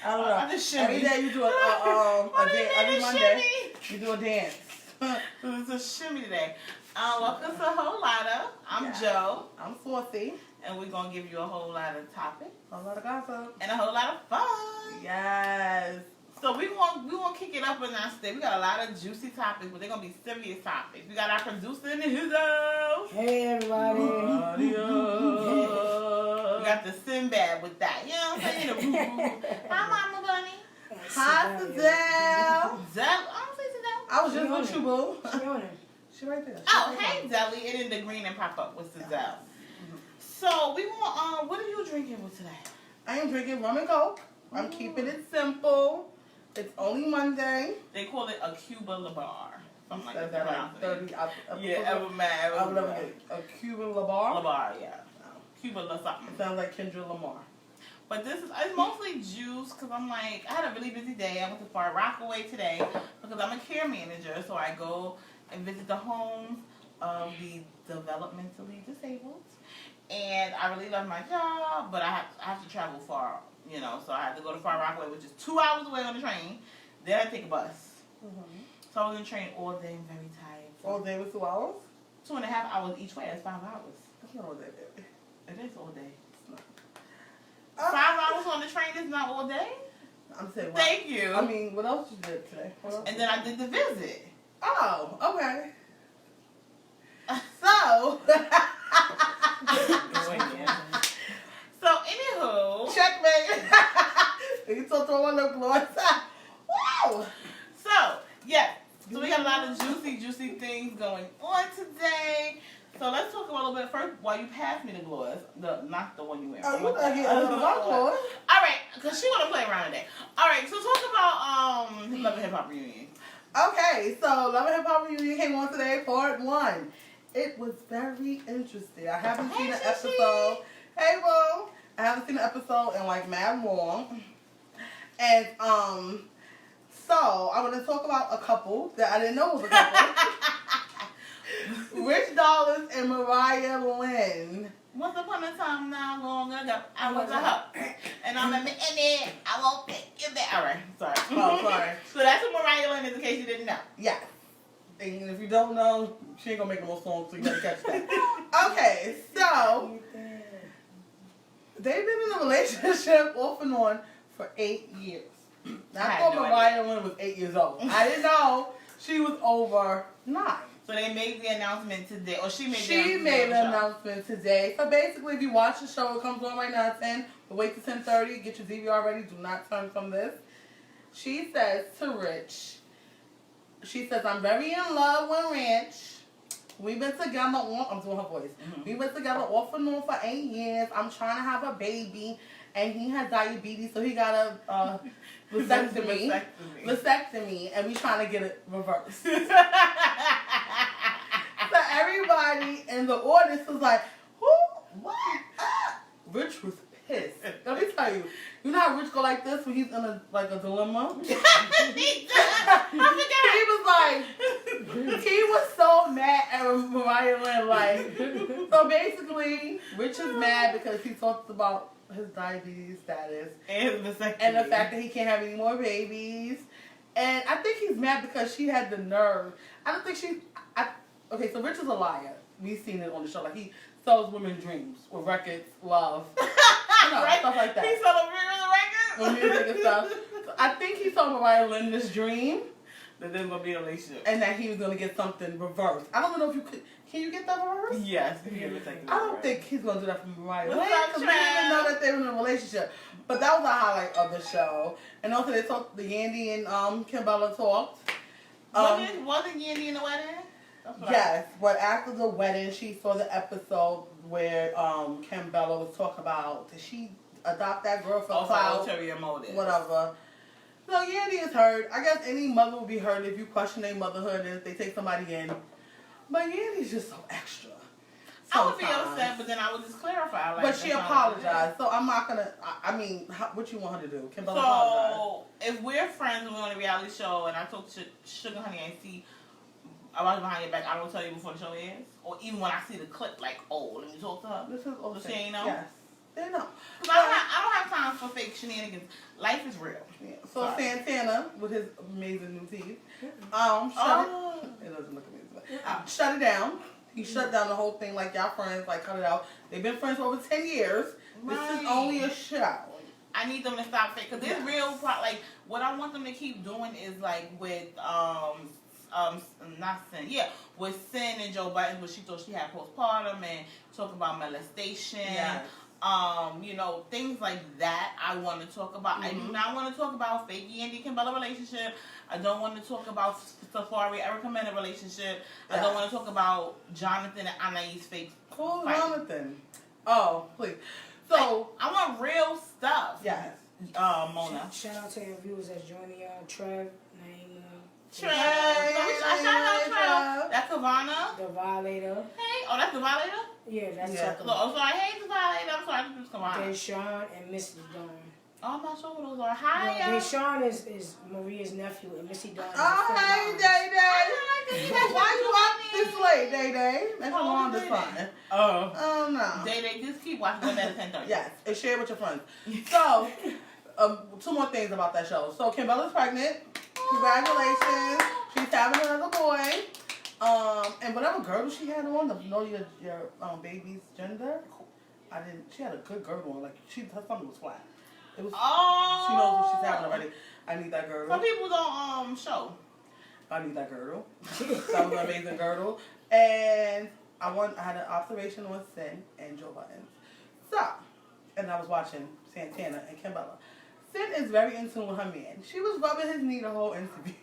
I don't know. I just shimmy. Every day you do a dance. Every Monday you do a dance. It's a shimmy today. Welcome to a whole lotta. I'm Joe. I'm Saucy. And we're going to give you a whole lot of topics. A whole lot of gossip. And a whole lot of fun. Yes. So we want to kick it up a notch today. We got a lot of juicy topics, but they're going to be serious topics. We got our producer in his house. Hey, everybody. We got the Sinbad with that. You know what I'm saying? The boo-boo. Hi, Mama Bunny. Hi, Fidel. Zell. I don't say Zell. I was just with you, boo. She on it. She right there. Oh, hey, Zelly. And then the green and pop up with the Zell. So we want, what are you drinking with today? I am drinking rum and coke. I'm keeping it simple. It's only Monday. They call it a Cuba Labar. Something like Said that. like 30. Ever mad. I would never get a Cuban Labar. Labar, yeah. Cuba La something. It sounds like Kendra Lamar. But it's mostly juice because I'm like, I had a really busy day. I went to Far Rockaway today because I'm a care manager. So I go and visit the homes of the developmentally disabled. And I really love my job, but I have to travel far, you know. So I had to go to Far Rockaway, which is 2 hours away on the train. Then I take a bus. Mm-hmm. So I was in the train all day and very tired. All day was 2 hours? 2.5 hours each way. That's 5 hours. That's not all day, baby. It is all day. It's not. 5 hours on the train is not all day? I'm saying, Thank you. I mean, what else you did today? And then I did the visit. Oh, okay. So, So, anywho. checkmate. You told her one lip gloss. Wow. So, yeah. So, we got a lot of juicy things going on today. So, let's talk a little bit first while you pass me the gloss. Not the one you wear. Oh, you gotta get another gloss. All right, because she want to play around today. All right, so talk about Love and Hip Hop Reunion. Okay, so Love and Hip Hop Reunion came on today, part 1. It was very interesting. I haven't seen an episode. Hey, boo. I haven't seen an episode in like mad long. And so I want to talk about a couple that I didn't know was a couple. Rich Dollars and Mariah Lynn. Once upon a time now, long ago, I was a hoe. And I'm admitting it. I won't pick you back. All right, sorry. Oh, sorry. So that's what Mariah Lynn is, in case you didn't know. Yes. And if you don't know, she ain't gonna make no more songs, so you gotta catch that. Okay, so they've been in a relationship off and on for 8 years. Now, I thought Mariah Lynn was 8 years old. I didn't know she was over 9. So they made the announcement today, or she made the announcement today. So basically, if you watch the show, it comes on right now at 10. But wait till 10:30. Get your DVR ready. Do not turn from this. She says to Rich, she says, I'm very in love with Rich. We've been together I'm doing her voice. Mm-hmm. We've been together off and on for 8 years. I'm trying to have a baby. And he has diabetes, so he got a vasectomy. And we trying to get it reversed. So everybody in the audience was like, who? What? Rich was pissed. Let me tell you. You know how Rich go like this when he's in a dilemma? He was like, he was so mad at Mariah Lynn. Like, so basically, Rich is mad because he talks about his diabetes status and the fact that he can't have any more babies. And I think he's mad because she had the nerve. I don't think okay, so Rich is a liar. We've seen it on the show. Like, he sells women dreams with records, love, right? Stuff like that. He sold a record? Music and stuff. So I think he told Mariah Lynn this dream. That there's going to be a relationship. And that he was going to get something reversed. I don't know if you could. Can you get that reversed? Yes. I don't think he's going to do that for Mariah Lynn. Because we didn't even know that they were in a relationship. But that was a highlight of the show. And also they talked, the Yandy and Kim Bella talked. Wasn't Yandy in the wedding? Yes, but after the wedding, she saw the episode where Kim Bella was talking about, did she adopt that girl for clout? Ulterior motive. Whatever. So Yandy is hurt. I guess any mother would be hurt if you question their motherhood and if they take somebody in. But Yandy's just so extra. I would be upset, but then I would just clarify. Like, but she apologized, so I'm not gonna. I mean, what you want her to do? Kim Bella apologize. So if we're friends and we're on a reality show, and I talk to Sugar Honey and see I watch behind your back, I don't tell you before the show ends, or even when I see the clip, like, oh, let me talk to her. This is all so she ain't know. Yes. They know. Cause I don't have time for fake shenanigans. Life is real. Yeah. So Sorry. Santana, with his amazing new teeth, it doesn't look amazing. Shut it down. He shut down the whole thing like y'all friends, like cut it out. They've been friends for over 10 years. This is only a show. I need them to stop fake, because this real like what I want them to keep doing is like with not Sin, with Sin and Joe Biden, where she thought she had postpartum and talk about molestation. Yes. You know, things like that I want to talk about. I do not want to talk about fake Yandy Kimbella relationship. I don't want to talk about Safari Erica Mena relationship. I don't want to talk about Jonathan and Anais fake. Cool, Jonathan. Oh, please. So I want real stuff. Yes. Mona. Shout out to your viewers that's joining y'all. Trev, Naima. Trev. Shout out Trev. That's Kavana. The Violator. Hey. Oh, that's the Violator? Yeah, that's Yeah. Tucker. Oh, sorry. Hey, the Violator. I'm sorry. This is Kavana. Deshaun and Missy Dawn. Oh, I'm not sure who those are. Hi, No, Deshaun is Maria's nephew and Missy Dawn is Oh, hey, Day Day. Why you up this late, Day Day? That's Oh, Yolanda's Day Day. son. Oh. Oh, no. They just keep watching them at 10:30. Yes, and share with your friends. So, two more things about that show. So, Kimbella's pregnant. Congratulations. She's having another boy. And whatever girdle she had on, to know your baby's gender, she had a good girdle on. Like, her stomach was flat. It was. Oh. She knows what she's having already. I need that girdle. Some people don't show. I need that girdle. That was an amazing girdle. And I had an observation on Sin and Joe Biden. So, and I was watching Santana and Kimbella. Sin is very in tune with her man. She was rubbing his knee the whole interview.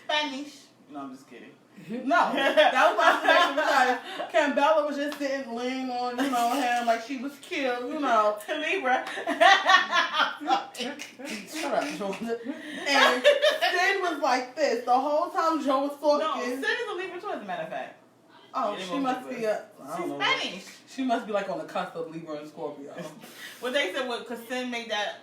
Spanish. No, I'm just kidding. No, that was my observation because Kimbella was just sitting, leaning on, him like she was cute, Libra. Shut up, Jordan. And Sin was like this the whole time Joe was No, talking. Sin is a Libra too, as a matter of fact. Oh, Yeah, she must be I She's don't know. Spanish. She must be like on the cusp of Libra and Scorpio. Well, they said, because Sin made that,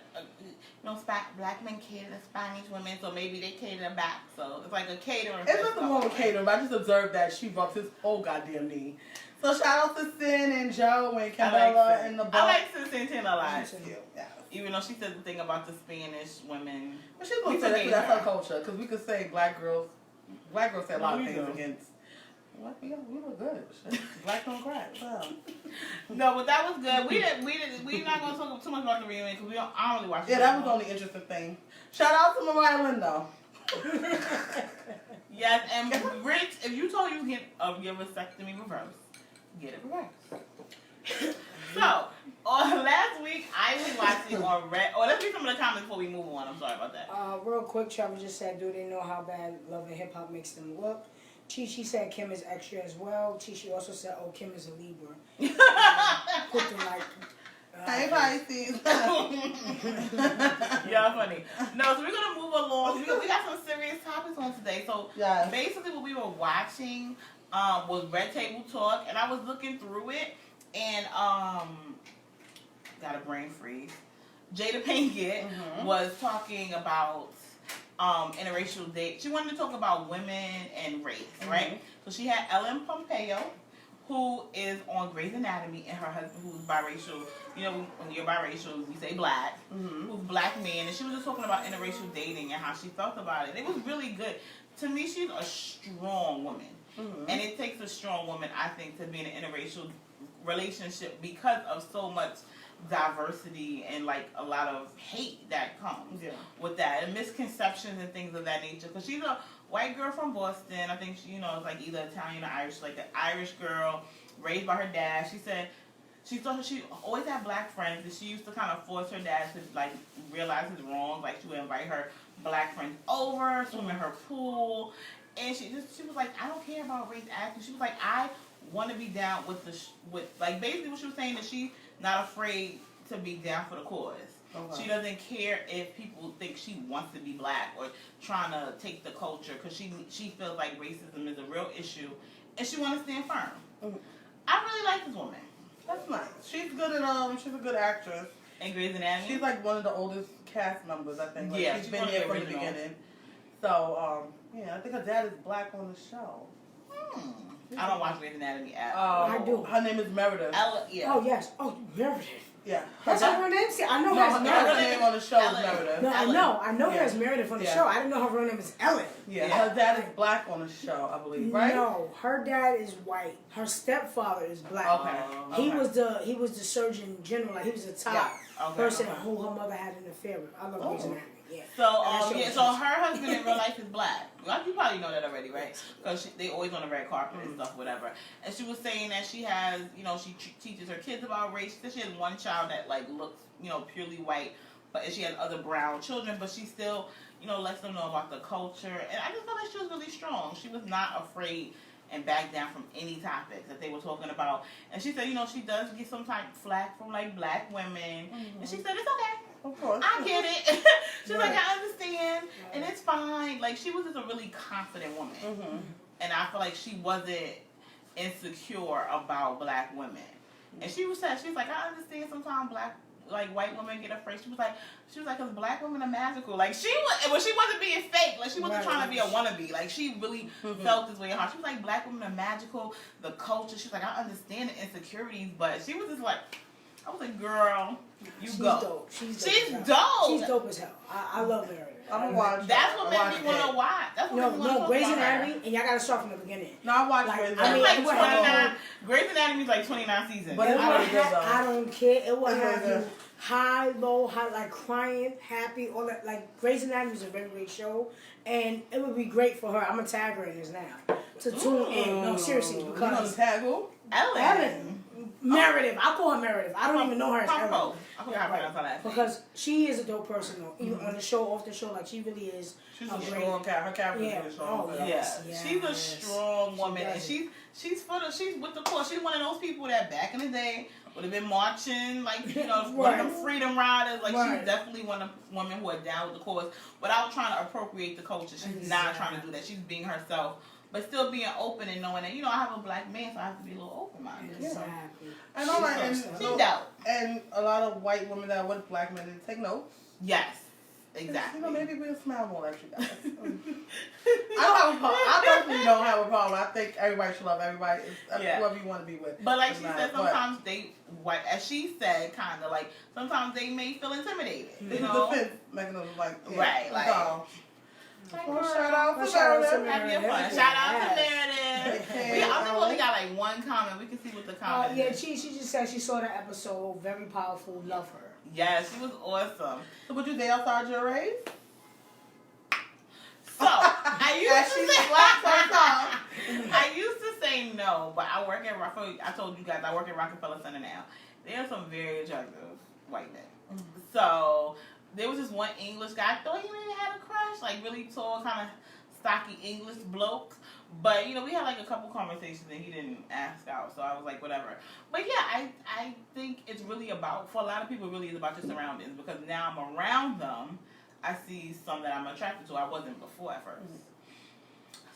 black men cater to Spanish women, so maybe they cater them back. So it's like a catering. It's nothing wrong with catering, but I just observed that she rubs his whole goddamn knee. So shout out to Sin and Joe and Kimbella and the I like Sin Santana a lot. Yeah. Even though she said the thing about the Spanish women. But she's gonna say that 'cause that's her culture. Because we could say black girls say a lot of things against. What? We look good. Shit. Black don't crack. Wow. No, but that was good. We're not gonna talk too much about the reunion because I don't really watch. Yeah, that was the only interesting thing. Shout out to Mariah Lindo. Yes, and Rich, if you told you get your vasectomy reversed, get it reversed. So, last week I was watching on Red. Let's read some of the comments before we move on. I'm sorry about that. Real quick, Trevor just said, do they know how bad Love and Hip Hop makes them look? Chi said Kim is extra as well. Chi also said, oh, Kim is a Libra. Put them like... Hey, Pisces. Y'all funny. No, so we're going to move along. We got some serious topics on today. So, basically what we were watching was Red Table Talk, and I was looking through it, and got a brain freeze. Jada Pinkett was talking about interracial date. She wanted to talk about women and race, right? So she had Ellen Pompeo, who is on Grey's Anatomy, and her husband, who's biracial. When you're biracial, we say black. Who's black man, and she was just talking about interracial dating and how she felt about it. It was really good. To me, she's a strong woman, and it takes a strong woman, I think, to be in an interracial relationship because of so much diversity and like a lot of hate that comes with that, and misconceptions and things of that nature. Because she's a white girl from Boston. I think she, is like either Italian or Irish, like an Irish girl raised by her dad. She said she thought she always had black friends, and she used to kind of force her dad to like realize his wrongs. Like she would invite her black friends over, swim in her pool, and she was like, I don't care about race acting. She was like, I want to be down with like basically what she was saying is she not afraid to be down for the cause. She doesn't care if people think she wants to be black or trying to take the culture, because she feels like racism is a real issue, and she wants to stand firm. I really like this woman. That's nice. She's good at she's a good actress. And Grey's Anatomy. She's like one of the oldest cast members, I think. Like, yeah, she's been here from the beginning. So I think her dad is black on the show. I don't watch Grey's Anatomy at I do. Her name is Meredith. Ella, yeah. Oh yes. Oh, Meredith. Yeah. That's not her name. See, I know No, her as her Meredith. name on the show is Ellen. Meredith. No, I know her Yeah. as Meredith on the Yeah. show. I didn't know her real name is Ellen. Yeah, Yeah. her dad is black on the show, I believe, right? No, her dad is white. Her stepfather is black. Okay. He Okay. was the surgeon general. Like, he was the top Yeah. Okay. person who her mother had an affair with. I love Oh. Grey's Anatomy. Yeah. So her husband in real life is black. Well, you probably know that already, right? Because they always on the red carpet and stuff, whatever. And she was saying that she has, she teaches her kids about race. She said she has one child that like looks, purely white, but she has other brown children, but she still, lets them know about the culture. And I just felt like she was really strong. She was not afraid and back down from any topics that they were talking about. And she said, she does get some type of flack from like black women, and she said it's okay. Of course. I get it. She's like, Right. I understand, and it's fine. Like, she was just a really confident woman, Mm-hmm. and I feel like she wasn't insecure about black women. And she was like, I understand sometimes white women get afraid. She was like, because black women are magical. Like, she wasn't being fake. Like, she wasn't Right. trying to be a wannabe. Like, she really felt this way in her heart. She was like, black women are magical. The culture. She's like, I understand the insecurities, but she was just like, I was like, girl, She's go. dope. She's She's dope. dope. She's dope as hell. I love Meredith. I'm gonna watch. That's what I made me want to watch. That's what made me want to No, talk Grey's about her. Anatomy, and y'all gotta start from the beginning. No, I watched Like, Grey's I mean, It's Anatomy. like it wasn't 29. Grey's Anatomy is like 29 seasons. But it's I really good, though. don't care. It will It's have really you good. high, low, high, like crying, happy, all that. Like, Grey's Anatomy is a very great show, and it would be great for her. I'm gonna tag her in this now to tune in. No, seriously, You gonna because tag who? Ellen, Meredith, I call her Meredith. I don't even know her as Ellen. Pumpo. I forgot how to pronounce her last name. Because she is a dope person, though. Even on the show, off the show, like, she really is. She's a a great- strong cat. Her character's Yeah. really strong. Oh, Yeah, Yes, she's a yes. strong woman, She and does. she's with the cause. She's one of those people that back in the day would have been marching, like one Right. of them freedom riders. Like Right. she's definitely one of the women who are down with the cause, without trying to appropriate the culture. She's not trying to do that. She's being herself, but still being open and knowing that I have a black man, so I have to be a little open minded. Exactly. And all right, and, She so- dope. and a lot of white women that are with black men didn't take notes. Yes, exactly. Maybe we'll smile more at you guys. I don't have a problem. I personally don't have a problem. I think everybody should love everybody. It's Yeah. whoever you want to be with. But like It's she not- said, but sometimes as she said, kind of like, sometimes they may feel intimidated. it's You a know? defense mechanism, like Right, like- so. Like, Well, girl, shout out Well, to shout out to Meredith. have your fun. Meredith. Shout out to Yes. Meredith. Okay, I think we only got like one comment. We can see what the comment Yeah, is. she just said she saw the episode. Very powerful. Love her. Yes, she was awesome. So would you date outside your race? So I As used she to say slaps her tongue. I used to say no, but I work at I told you guys I work at Rockefeller Center now. There are some very attractive white men. So there was this one English guy. I thought he maybe had a crush, like really tall, kind of stocky English bloke. But we had like a couple conversations and he didn't ask out, so I was like, whatever. But yeah, I think it's really about, for a lot of people, it really is about your surroundings, because now I'm around them. I see some that I'm attracted to. I wasn't before at first.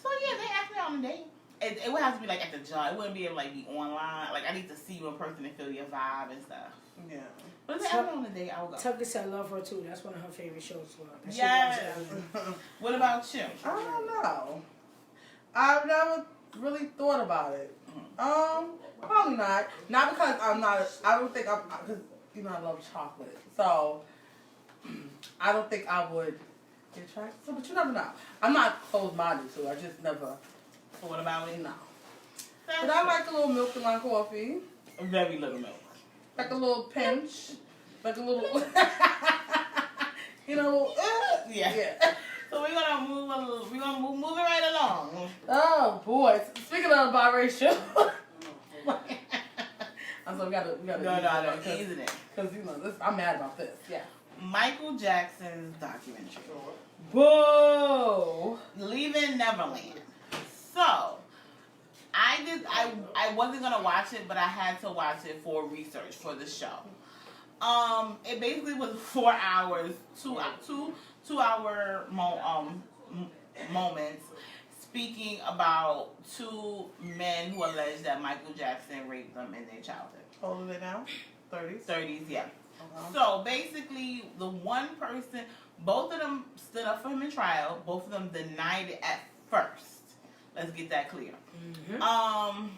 So yeah, they asked me on a date. It would have to be like at the job. It wouldn't be able to like be online. Like I need to see you in person and feel your vibe and stuff. Yeah. But if they asked me on a date, I would go. Tucker said love her too. That's one of her favorite shows. That she Yes. loves Ellen. What about you? I don't know. I've never really thought about it. Probably not. Not because I'm not. I don't think I'm. Because I love chocolate. So I don't think I would get attracted. So, but you never know. I'm not closed-minded, so I just never. So what about it? No. That's But I like a little milk in my coffee. very little milk. Like a little pinch. Like a little. Yeah. Yeah. So we're gonna move a little. We're gonna move it right along. Oh boy! Speaking of biracial, I'm sorry, we gotta. No, easing it. Because this, I'm mad about this. Yeah. Michael Jackson's documentary, Whoa! Leaving Neverland. So, I wasn't gonna watch it, but I had to watch it for research for the show. It basically was 4 hours, two hour moments, speaking about two men who allege that Michael Jackson raped them in their childhood. How old are they now? 30s? 30s, yeah. Uh-huh. So basically, the one person, both of them stood up for him in trial. Both of them denied it at first. Let's get that clear. Mm-hmm. I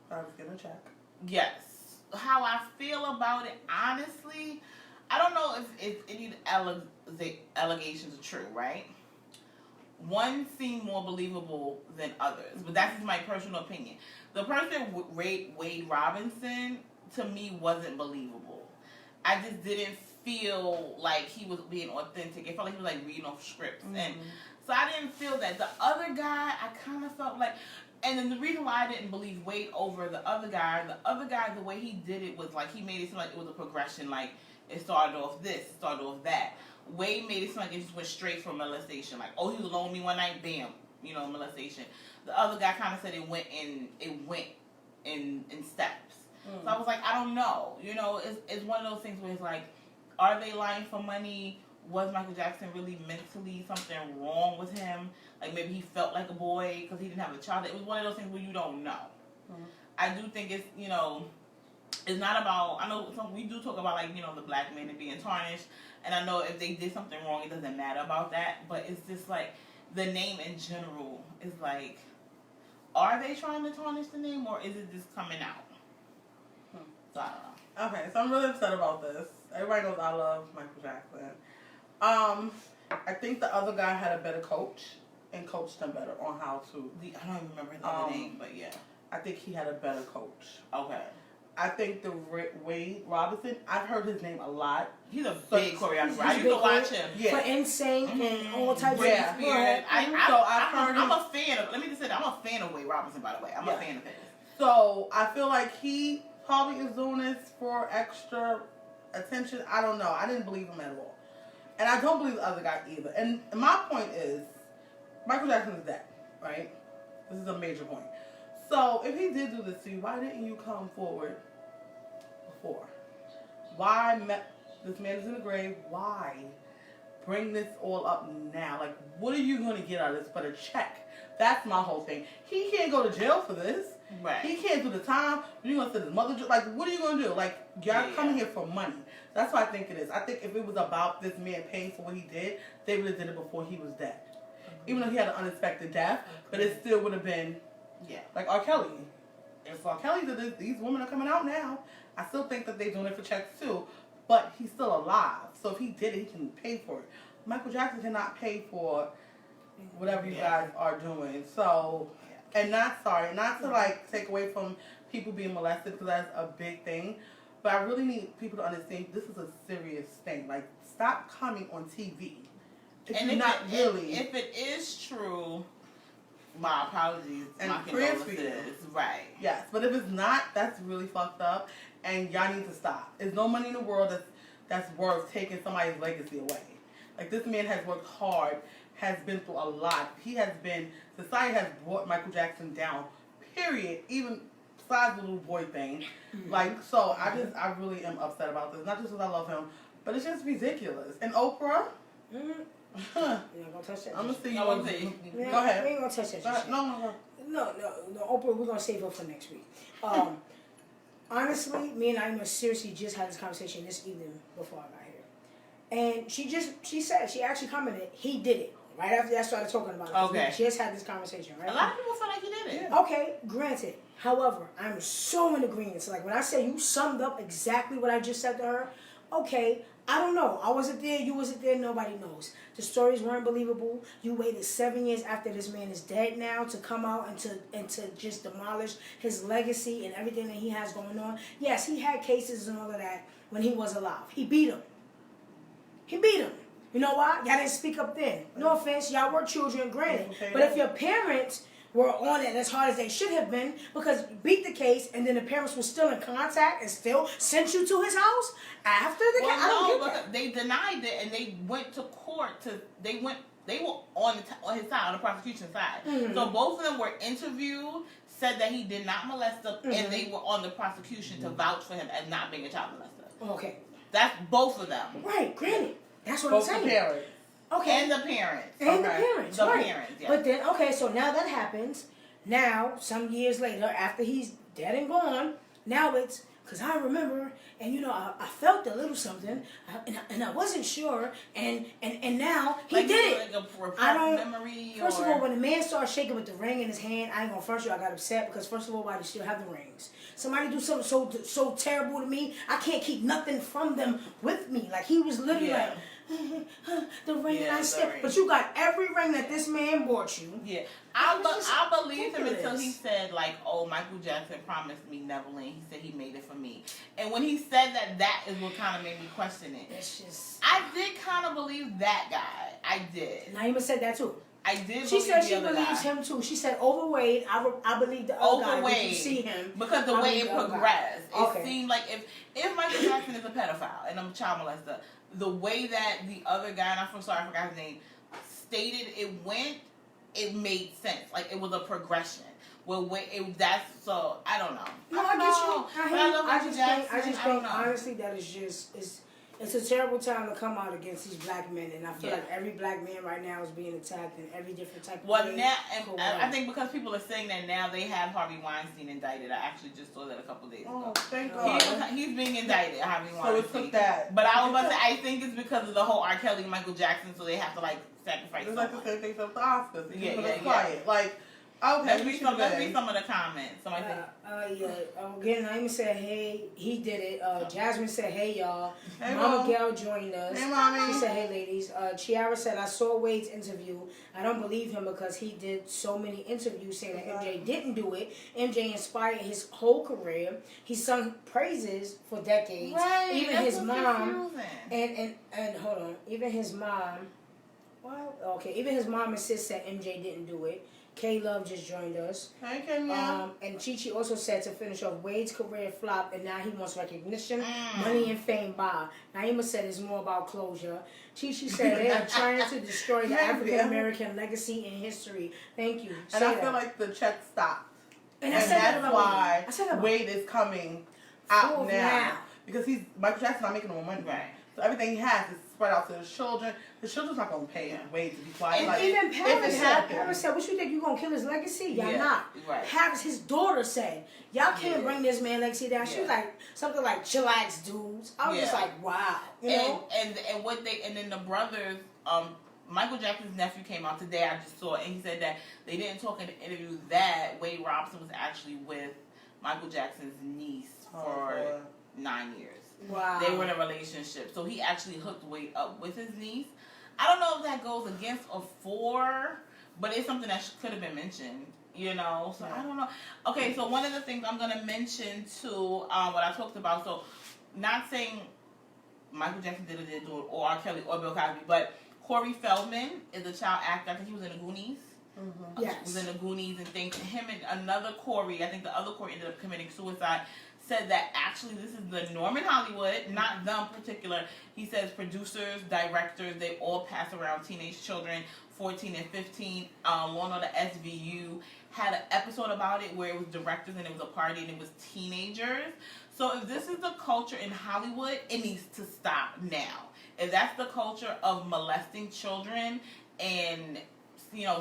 was gonna check. Yes. How I feel about it, honestly, I don't know if any of the allegations are true, right? One seemed more believable than others, but that's just my personal opinion. The person, Wade Robinson, to me wasn't believable. I just didn't feel like he was being authentic. It felt like he was like reading off scripts. And so I didn't feel that. The other guy, I kind of felt like, and then the reason why I didn't believe Wade over the other guy, the way he did it was like he made it seem like it was a progression. Like it started off this, it started off that. Wade made it seem like it just went straight from molestation. Like, oh, he was alone with me one night, bam, molestation. The other guy kind of said it went in steps. So I was like, I don't know. It's one of those things where it's like, are they lying for money? Was Michael Jackson really mentally something wrong with him? Like maybe he felt like a boy because he didn't have a child. It was one of those things where you don't know. I do think it's, it's not about, I know we do talk about like, the black man and being tarnished. And I know if they did something wrong, it doesn't matter about that. But it's just like the name in general is like, are they trying to tarnish the name or is it just coming out? So I don't know. Okay, so I'm really upset about this. Everybody knows I love Michael Jackson. I think the other guy had a better coach and coached him better on how to. I don't even remember his other name, but yeah. I think he had a better coach. Okay. I think the Wade Robinson, I've heard his name a lot. He's a big choreographer. I used to watch him. For NSYNC and all types of experience. I'm a fan of, let me just say that, I'm a fan of Wade Robinson, by the way. I'm a fan of his. So I feel like he probably is doing this for extra attention. I don't know. I didn't believe him at all. And I don't believe the other guy either. And my point is, Michael Jackson is dead, right? This is a major point. So if he did do this to you, why didn't you come forward before? Why this man is in the grave? Why bring this all up now? Like, what are you going to get out of this but a check? That's my whole thing. He can't go to jail for this. Right. He can't do the time. You're going to send his mother. Like, what are you going to do? Like, y'all coming here for money. That's what I think it is. I think if it was about this man paying for what he did, they would have did it before he was dead. Even though he had an unexpected death, but it still would have been, like R. Kelly. If R. Kelly did this, these women are coming out now. I still think that they're doing it for checks too, but he's still alive. So if he did it, he can pay for it. Michael Jackson cannot pay for whatever you guys are doing. So, and not to like take away from people being molested because that's a big thing. But I really need people to understand this is a serious thing. Like, stop coming on TV. If it is true, my apologies. And my prayers for you. condolences. Right. Yes, but if it's not, that's really fucked up, and y'all need to stop. There's no money in the world that's worth taking somebody's legacy away. Like, this man has worked hard, has been through a lot. Society has brought Michael Jackson down, period, even besides the little boy thing. Like, so I really am upset about this. Not just because I love him, but it's just ridiculous. And Oprah? You're not gonna touch that. I'm gonna see you. Go ahead. We ain't gonna touch that. No. No, Oprah, we're gonna save her for next week. Honestly, me and Naima seriously just had this conversation this evening before I got here. And she actually commented, he did it. Right after I started talking about it. Okay. We just had this conversation, right? A lot of people feel like he did it. Yeah. Okay, granted. However, I'm so in agreement. So, like, when I say you summed up exactly what I just said to her, okay, I don't know. I wasn't there. You wasn't there. Nobody knows. The stories weren't believable. You waited 7 years after this man is dead now to come out and to just demolish his legacy and everything that he has going on. Yes, he had cases and all of that when he was alive. He beat him. You know why? Y'all didn't speak up then. No offense. Y'all were children, granted. But if your parents were on it as hard as they should have been because you beat the case and then the parents were still in contact and still sent you to his house after the case. I don't get that. They denied it and they went to court they were on his side, on the prosecution side. Mm-hmm. So both of them were interviewed, said that he did not molest them, and they were on the prosecution to vouch for him as not being a child molester. Okay. That's both of them. Right, granted. That's what Both I'm saying. the parents. Okay. And the parents. And the parents, The right. parents, yeah. But then, okay, so now that happens. Now, some years later, after he's dead and gone, now it's, because I remember, and you know, I felt a little something, and I wasn't sure, and now he like did it. Like a repressed I don't. memory. First of all, when the man started shaking with the ring in his hand, I ain't gonna front you. I got upset because first of all, why they still have the rings? Somebody do something so terrible to me, I can't keep nothing from them with me. Like he was literally like. The ring and I still, but you got every ring that this man bought you. Yeah, I believed him ridiculous. until he said like, "Oh, Michael Jackson promised me Neverland. He said he made it for me." And when he said that, that is what kind of made me question it. It's just. I did kind of believe that guy. I did. Naima said that too. I did. She believe said the she other believes guy. him too. She said overweight. I believe the other guy. Did you see him? Because the I way believe it the other guy. progressed, Okay. it seemed like if Michael Jackson is a pedophile and I'm a child molester, the way that the other guy, and I'm sorry I forgot his name, stated it went, it made sense. Like it was a progression. Well, that's so I don't know. No, I get you. But I love Michael Jackson. I just don't think know. honestly that is just it's a terrible time to come out against these black men, and I feel like every black man right now is being attacked in every different type of way. Now, and I think because people are saying that now they have Harvey Weinstein indicted. I actually just saw that a couple days ago. Oh, thank God. He's being indicted, Harvey So Weinstein. it took that. But I was about to say, I think it's because of the whole R. Kelly, Michael Jackson, so they have to like sacrifice It's like someone. the same thing with the Oscars. Yeah, It's yeah. quiet. Like, okay, Let's we read should some of the comments. Somebody said, Again, Naima said, hey, he did it. Jasmine said, hey, y'all. Hey, Mama Mom. Gail joined us. Hey, Mommy. She said, hey, ladies. Chiara said, I saw Wade's interview. I don't believe him because he did so many interviews saying that MJ didn't do it. MJ inspired his whole career. He sung praises for decades. right, Even that's his what's mom. confusing. And hold on. Even his mom. Well, okay. Even his mom and sis said MJ didn't do it. K Love just joined us. Hey, Kenya. And Chi also said to finish off, Wade's career flopped and now he wants recognition, money, and fame. Bye. Naima said it's more about closure. Chi said they are trying to destroy the African American legacy and history. Thank you. And I feel like the check stopped. and And that's why I said that about Wade is coming out Full now. now. Because Michael Jackson's not making no more money. Right. So everything he has is spread out to his children. His children's not going to pay Wade to be quiet. And like, even if Paris it said, happened. what you think, you going to kill his legacy? Y'all Yeah, not. right. Paris, his daughter said, y'all can't Yeah. bring this man legacy down. She was Yeah. like, something like, chillax, dudes. I was just Yeah. like, wow. You know? And then the brothers, Michael Jackson's nephew came out today. I just saw it, and he said that they didn't talk in the interview that Wade Robson was actually with Michael Jackson's niece for 9 years. Wow. They were in a relationship, so he actually hooked Wade up with his niece. I don't know if that goes against or for, but it's something that could have been mentioned. You know, so I don't know. Okay, so one of the things I'm gonna mention too, what I talked about. So, not saying Michael Jackson didn't do it, or R. Kelly, or Bill Cosby, but Corey Feldman is a child actor. I think he was in the Goonies. Mm-hmm. Yes. Was in the Goonies and things. Him and another Corey, I think the other Corey ended up committing suicide. Said that actually this is the norm in Hollywood, not them particular. He says producers, directors, they all pass around teenage children, 14 and 15. One of the SVU had an episode about it where it was directors and it was a party and it was teenagers. So if this is the culture in Hollywood, it needs to stop now. If that's the culture of molesting children and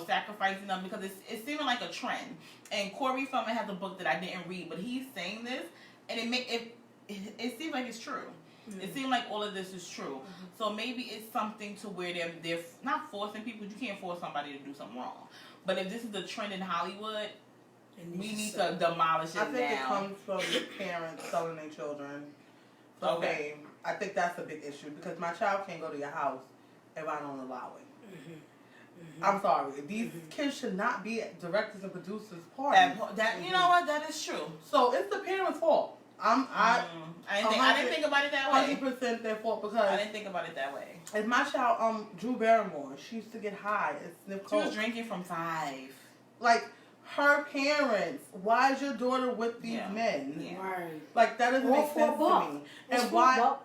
sacrificing them, because it's seeming like a trend. And Corey Feldman has a book that I didn't read, but he's saying this, and it seems like it's true. Mm-hmm. It seems like all of this is true. Mm-hmm. So maybe it's something to where they're not forcing people. You can't force somebody to do something wrong. But if this is the trend in Hollywood, we need to demolish it now. I think it comes from parents selling their children for fame. I think that's a big issue because my child can't go to your house if I don't allow it. Mm-hmm. Mm-hmm. I'm sorry. These kids should not be at directors and producers' parties. You know what? That is true. So it's the parents' fault. I didn't think about it that way. 100% their fault because I didn't think about it that way. If my child, Drew Barrymore, she used to get high and sniff coke. She was drinking from 5. Like her parents, why is your daughter with these men? Yeah. Right. Like that doesn't make sense to me. And why?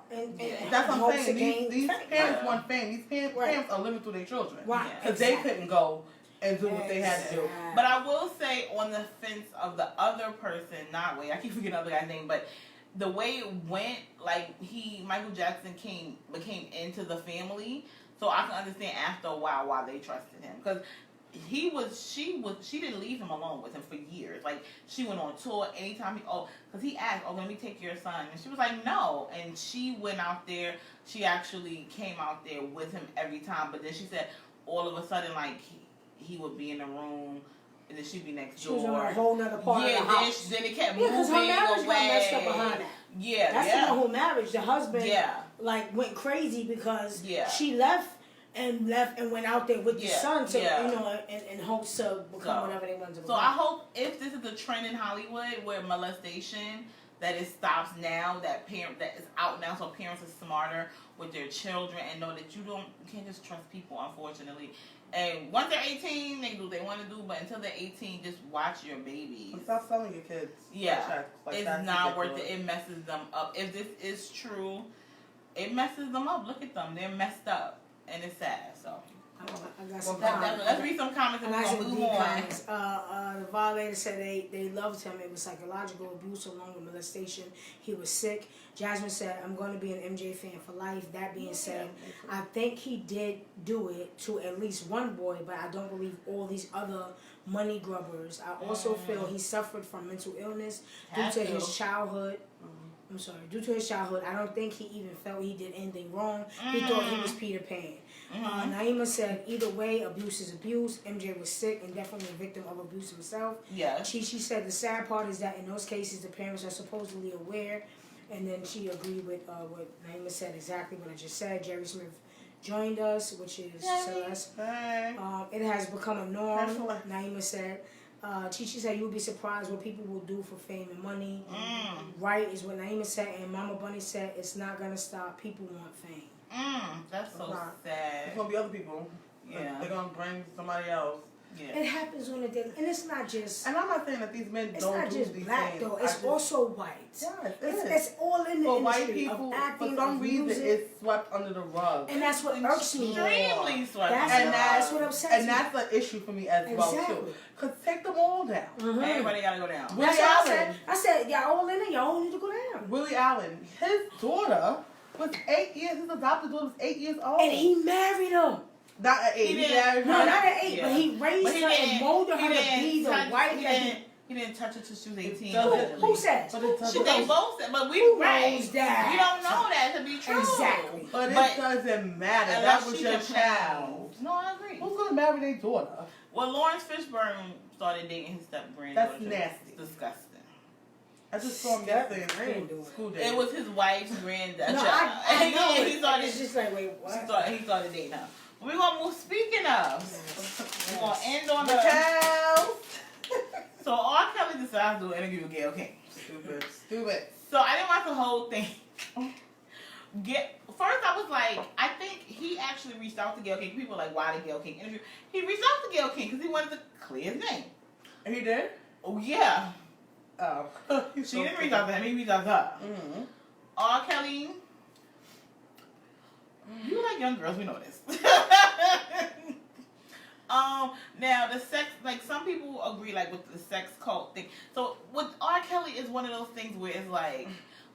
That's what I'm saying. These parents want fame. These parents are living through their children. Right. Because they couldn't go and do what they had to do. But I will say, on the fence of the other person, not Wade, I keep forgetting the other guy's name, but the way it went, like Michael Jackson became into the family, so I can understand after a while why they trusted him. Because she didn't leave him alone with him for years. Like, she went on tour anytime because he asked, let me take your son. And she was like, no. And she went out there. She actually came out there with him every time. But then she said, all of a sudden, like, he would be in the room, and then she'd be next door. She was on a whole nother part of the house. Then it kept because her moving marriage away. got messed up behind that. Yeah, That's the whole marriage. The husband, like, went crazy because she left and went out there with the son to, in hopes to become whatever they wanted to become. So I hope if this is a trend in Hollywood where molestation, that it stops now, that is out now, so parents are smarter with their children and know that you can't just trust people, unfortunately. And once they're 18, they can do what they want to do, but until they're 18, just watch your babies. And stop selling your kids. Yeah. It's not worth it. It messes them up. If this is true, it messes them up. Look at them. They're messed up. And it's sad, so. I got some let's read some comments and we're going to move on. The violator said they loved him. It was psychological abuse along with molestation. He was sick. Jasmine said, I'm going to be an MJ fan for life. That being said, I think he did do it to at least one boy, but I don't believe all these other money grubbers. I also feel he suffered from mental illness due to his childhood. Due to his childhood, I don't think he even felt he did anything wrong. He thought he was Peter Pan. Naima said, either way, abuse is abuse. MJ was sick and definitely a victim of abuse himself. Yeah. She said the sad part is that in those cases, the parents are supposedly aware. And then she agreed with what Naima said, exactly what I just said. Jerry Smith joined us, which is Celeste. It has become a norm, Naima said. Chi said, you'll be surprised what people will do for fame and money. Right is what Naima said, and Mama Bunny said, it's not going to stop. People want fame. That's so sad. It's going to be other people. Yeah. They're going to bring somebody else. Yeah. It happens on a daily, and it's not just. And I'm not saying that these men it's don't not do just these black things. though. It's also white. Yeah, it's all in the for industry white people, of acting, for some of reason, music. it's swept under the rug. And that's what irks me. Extremely swept. That's what upsets me. And that's an issue for me as well too. Cause take them all down. Everybody gotta go down. Willie Allen. I said, y'all all in it. Y'all all need to go down. Willie Allen, his daughter was 8 years. His adopted daughter was 8 years old. And he married her. Not at 8. Not at 8, but he raised her and molded her to be the wife that he didn't touch her till she was 18. Who says? They both said, but we knows that? We don't know that to be true. Exactly. But it doesn't matter. That was your child. No, I agree. Who's gonna marry their daughter? Well, Lawrence Fishburne started dating his step granddaughter. That's nasty. It's disgusting. I just saw him yesterday in school day. It was his wife's granddaughter. No, I know. He started. It's just like, wait, what? He started dating her. We're gonna move. Speaking of, we're gonna end on the So R. Kelly decides to do an interview with Gayle King. Stupid. So I didn't watch the whole thing. First, I was like, I think he actually reached out to Gayle King. People were like, why did Gayle King interview? He reached out to Gayle King because he wanted to clear his name. And he did? Oh yeah. Oh. She didn't reach out to him. He reached out to her. R. Kelly. You like young girls, we know this. Now the sex, like some people agree, like with the sex cult thing. So with R. Kelly is one of those things where it's like,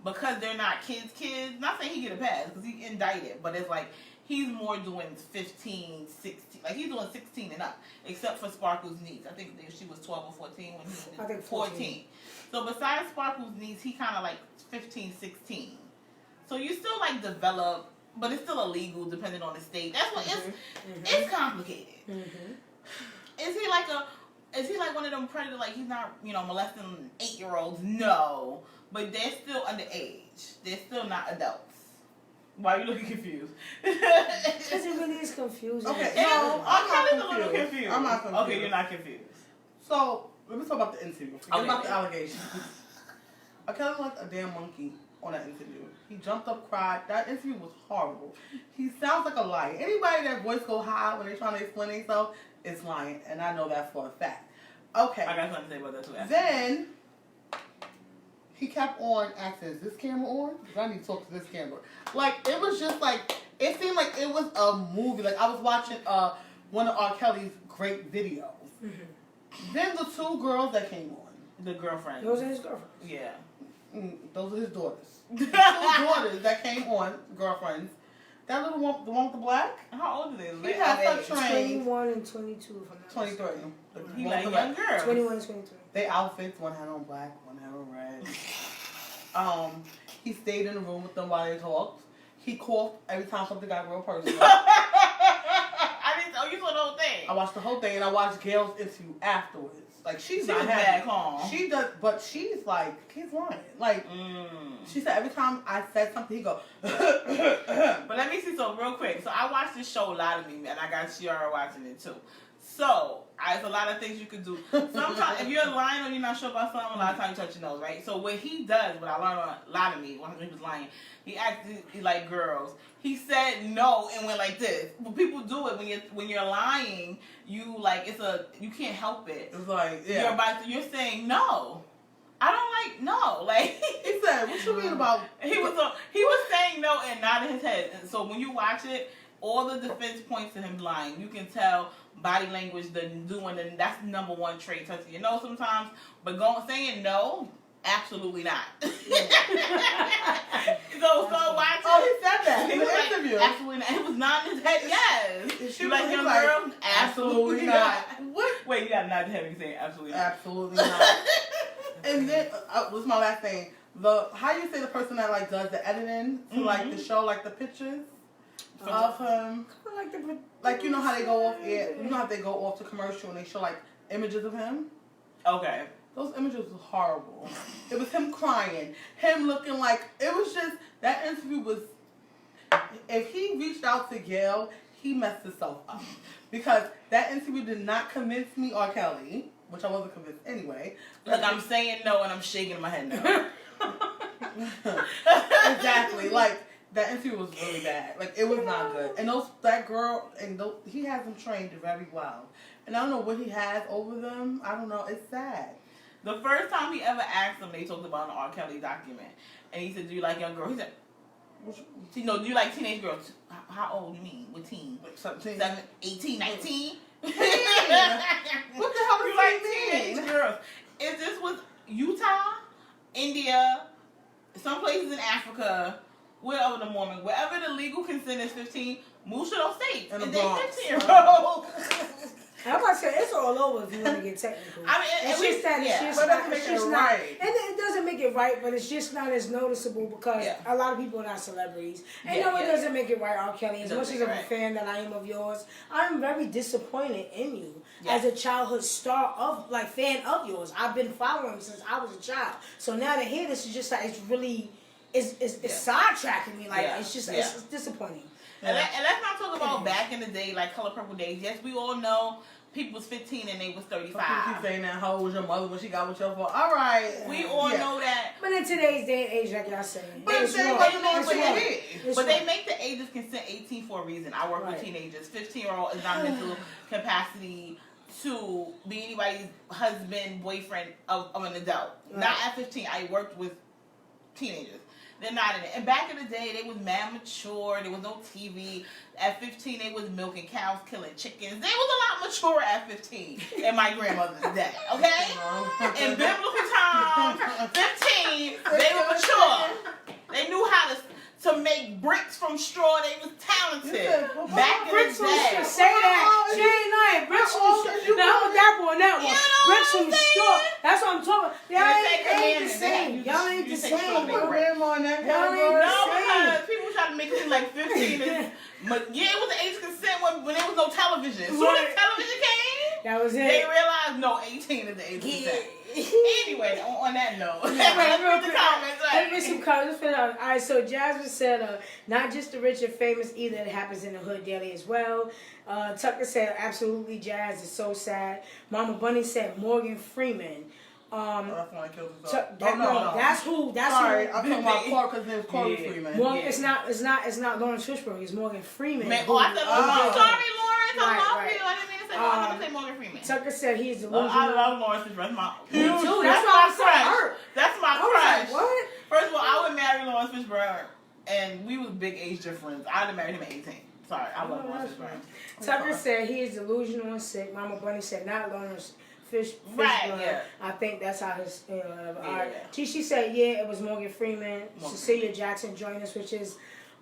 because they're not kids, not saying he get a pass because he indicted, but it's like he's more doing 15, 16, like he's doing 16 and up, except for Sparkle's niece. I think she was 12 or 14 when he was 14. So besides Sparkle's niece, he kind of like 15, 16. So you still like develop. But it's still illegal depending on the state. That's what it's complicated. Is he like one of them predators? Like he's not molesting 8-year-olds? No, but they're still underage. They're still not adults. Why are you looking confused? Because it really is confusing. Okay, I'm a little confused. I'm not confused. Okay, you're not confused. So let me talk about the interview. Forget about the allegations. I kind of like a damn monkey on that interview. He jumped up, cried. That interview was horrible. He sounds like a liar. Anybody that voice go high when they're trying to explain themselves is lying, and I know that for a fact. Okay. I got something to say about that too. Then he kept on asking, is this camera on? Because I need to talk to this camera. Like, it was just like, it seemed like it was a movie. Like, I was watching one of R. Kelly's great videos. Then the two girls that came on. The girlfriend. Those are his girlfriends. Yeah. Those are his daughters. The two daughters that came on, girlfriends, That little one, the one with the black. How old are they? He has such trains. 21 and 22. If I'm not 23. mistaken. He like young girls. 21 and 23. They outfits, one had on black, one had on red. He stayed in the room with them while they talked. He coughed every time something got real personal. I didn't. Oh, you saw the whole thing. I watched the whole thing and I watched Gail's interview afterwards. Like she's not was happy. back home. She does, but she's like, he's lying. Like she said, every time I said something, he go. But let me see. So real quick. So I watched this show, Lie to Me, and I got Ciara watching it too. So there's a lot of things you could do. Sometimes if you're lying or you're not sure about something, a lot of times you touch your nose, right? So what he does, what I learned on Lie to Me, when he was lying, he acted like girls. He said no and went like this. But people do it when you're lying. You like you can't help it. It's like yeah. You're saying no. I don't like no. Like He said, "What you mean about?" he was saying no and nodding his head. And so when you watch it, all the defense points to him lying. You can tell body language, and that's the number one trait. Touching your nose sometimes, but saying no. Absolutely not. So watch it. Oh, he said that in He the was interview. like, absolutely not. It was not in his head. Yes. She You was like young like, girl? absolutely not. What? Wait, you got to nod your head when you say absolutely not. Absolutely not. And then what's my last thing? How you say the person that like does the editing to like the show, like the pictures of him, like you know how they go off air, you know how they go off to commercial and they show like images of him. Okay. Those images were horrible. It was him crying, him looking like it was just that interview was. If he reached out to Gail, he messed himself up because that interview did not convince me or Kelly, which I wasn't convinced anyway. Look, I'm saying no and I'm shaking my head no. Exactly. Like that interview was really bad. Like it was not good. And that girl he has them trained very well. And I don't know what he has over them. I don't know. It's sad. The first time he ever asked him, they talked about an R. Kelly document, and he said, "Do you like young girls?" He said, "No, do you like teenage girls?" How old you mean? What teen? Like 17. 18, 19? What the hell You does like that teenage mean? girls? Is this with Utah, India, some places in Africa, wherever the Mormon, wherever the legal consent is 15, move to those states In the and they Bronx. 15-year-olds. I'm about to say it's all over if you want to get technical. I mean, it's just that it's just but not, that doesn't it's make just it not, right. and it doesn't make it right, but it's just not as noticeable because a lot of people are not celebrities. And no, it doesn't make it right, R. Kelly. As much as I'm a fan that I am of yours, I'm very disappointed in you as a childhood star fan of yours. I've been following him since I was a child. So now to hear this is just like it's really it's sidetracking me. Like it's just it's disappointing. And let's not talk about back in the day, like Color Purple days. Yes, we all know people was 15 and they was 35. People keep saying that, how old was your mother when she got with your father? All right. We all know that. But in today's day and age, like y'all saying, But it's they wrong. wasn't on It's what wrong. it is. But they make the age of consent 18 for a reason. I work with teenagers. 15-year-old is not mental capacity to be anybody's husband, boyfriend of an adult. Right. Not at 15. I worked with teenagers. They're not in it. And back in the day, they was mad mature. There was no TV. At 15, they was milking cows, killing chickens. They was a lot mature at 15 in my grandmother's day, okay? In biblical times, 15, they were mature. They knew how to make bricks from straw. They was talented. Back in the day. Say that. She ain't lying. Bricks from straw. Now I'm a dapper on that one. You know Bricks what from I'm straw. saying? That's what I'm talking about. Y'all ain't the You same. Y'all ain't the say same. strawberry bro. Grandma in that Y'all ain't category. No, the same. because people try to make it seem like 15 is... But yeah, it was the age of consent when there was no television. As soon as television came, That was they it. realized, no, 18 is the age of consent. Anyway, on that note, Real let's read quick. the comments. Let me some comments. All right, so Jasmine said, not just the rich and famous either. It happens in the hood daily as well. Tucker said, absolutely, Jazz is so sad. Mama Bunny said, Morgan Freeman. That's when I killed himself. That's who. Sorry, I'm talking about Clark because his name is Corey Freeman. Morgan, it's not Lawrence Fishburne. It's Morgan Freeman. Man, I said, sorry, Lawrence. I love Right. you. I didn't mean to say. I was going to say Morgan Freeman. Tucker said he's delusional. I love Lawrence Fishburne. Me too. That's why I'm so hurt. That's my I was like, crush. what? First of all, I would marry Lawrence Fishburne, and we was big age difference. I'd have married him at 18. Sorry, I love Lawrence Fishburne. Tucker said he is delusional and sick. Mama Bunny said not Lawrence Fishburne. Right, yeah. I think that's how his. All right. Yeah. She said it was Morgan Freeman. Cecilia Jackson joined us, which is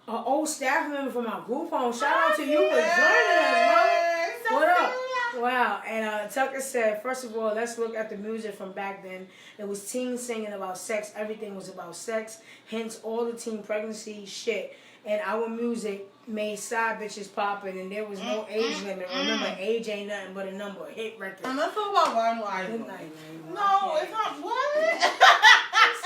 An old staff member from our group home. Shout out to you for joining us, bro. What up? Wow. And Tucker said, first of all, let's look at the music from back then. It was teens singing about sex. Everything was about sex. Hence, all the teen pregnancy shit. And our music made side bitches popping, and there was no age limit. Remember, age ain't nothing but a number. Hit record. And let's talk about Vinyl Ivory. Good night, man. No, it's not. What?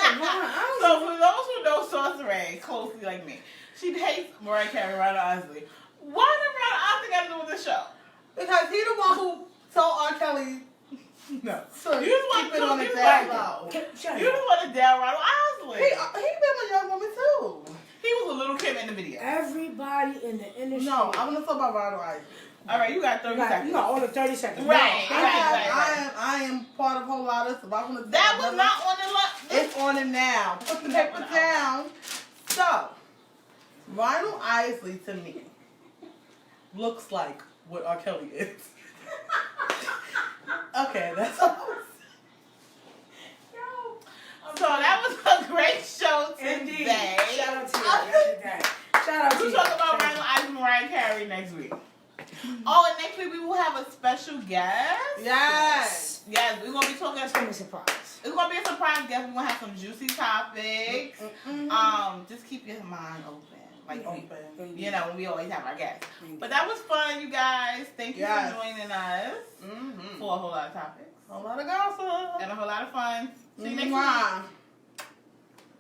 I So for those who know Sorcerer closely like me, she hates Mariah Carey, Ronald Isley. What did Ronald Isley got to do with the show? Because he the one who told R. Kelly No. to You just keep it on the you down just low. Shut You up. just want to down Ronald Isley. He been a young woman too. He was a little Kim in the video. Everybody in the industry. No, I'm gonna talk about Vinyl Ivory. All right, you got 30 seconds. You got all the 30 seconds. Right, No, right. I am part of a whole lot of stuff. I want to. That was not on the list. It's on it now. Put the paper down. So, Vinyl Isley to me looks like what R. Kelly is. Okay, that's all. So that was a great show Indeed. today. Shout out to you. Shout out to We'll you. talk about Ronald Isley and Mariah Carey next week. Oh, and next week we will have a special guest. Yes. Yes, we're gonna be talking. It's gonna be a surprise. It's gonna be a surprise guest. We're gonna have some juicy topics. Just keep your mind open, like Open. you know, we always have our guests. But that was fun, you guys. Thank you Yes. for joining us for a whole lot of topics A lot of gossip. and a whole lot of fun. See you next week. Mwah.